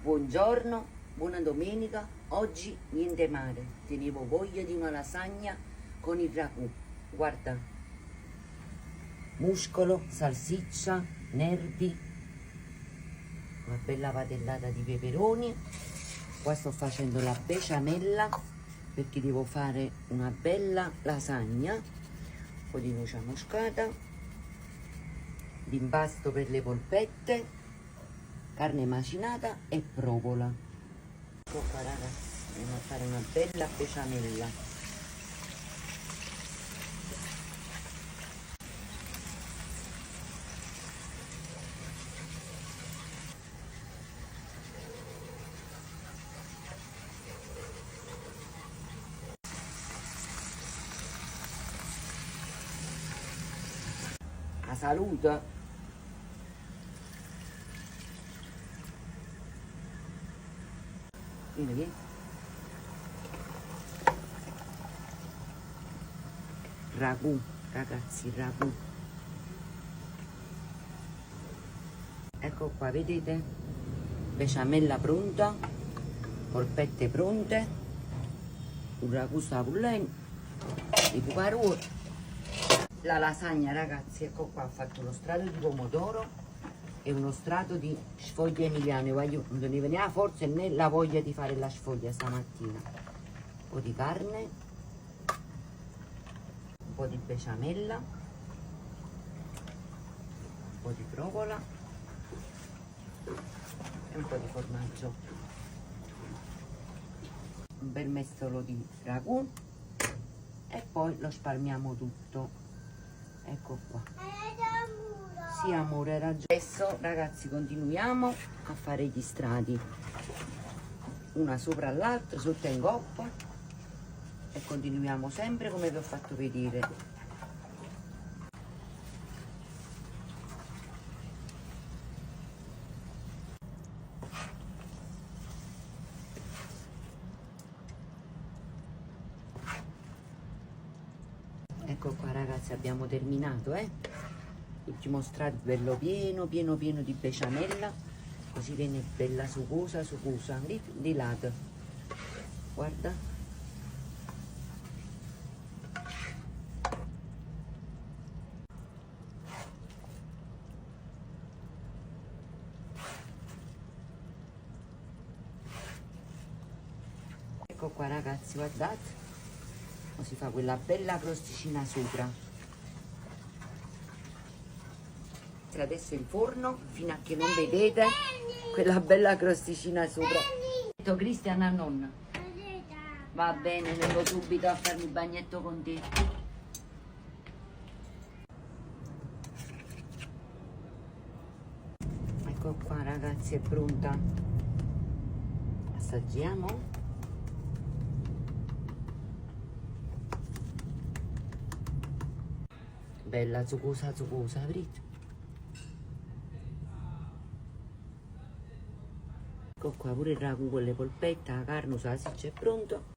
Buongiorno, buona domenica. Oggi niente male, tenevo voglia di una lasagna con il ragù. Guarda, muscolo, salsiccia, nervi, una bella padellata di peperoni. Qua sto facendo la besciamella perché devo fare una bella lasagna. Un po' di noce moscata, l'impasto per le polpette, carne macinata e provola. Ecco qua ragazzi, andiamo a fare una bella besciamella. La salute. Vieni. Ragù, ragazzi, ragù. Ecco qua, vedete? Besciamella pronta, polpette pronte, un ragù sta pullendo, i puparoni. La lasagna ragazzi, ecco qua, ho fatto uno strato di pomodoro e uno strato di sfoglie emiliane. Non ne veniva forse né la voglia di fare la sfoglia stamattina. Un po' di carne, un po' di besciamella, un po' di provola e un po' di formaggio. Un bel mestolo di ragù e poi lo spalmiamo tutto. Ecco qua. Sì amore, hai ragione. Adesso ragazzi continuiamo a fare gli strati, una sopra l'altra, sotto in coppa, e continuiamo sempre come vi ho fatto vedere. Ecco qua ragazzi, abbiamo terminato, l'ultimo strato bello pieno di besciamella, così viene bella sugosa di lato. Guarda, ecco qua ragazzi, guardate, si fa quella bella crosticina sopra. Adesso in forno fino a che non vedete quella bella crosticina sopra. Detto Cristian a nonna. Va bene, vengo subito a farmi il bagnetto con te. Ecco qua ragazzi, è pronta. Assaggiamo. Bella sugosa, vedete? Ecco qua pure il ragù con le polpette, la carne, la salsiccia è pronto.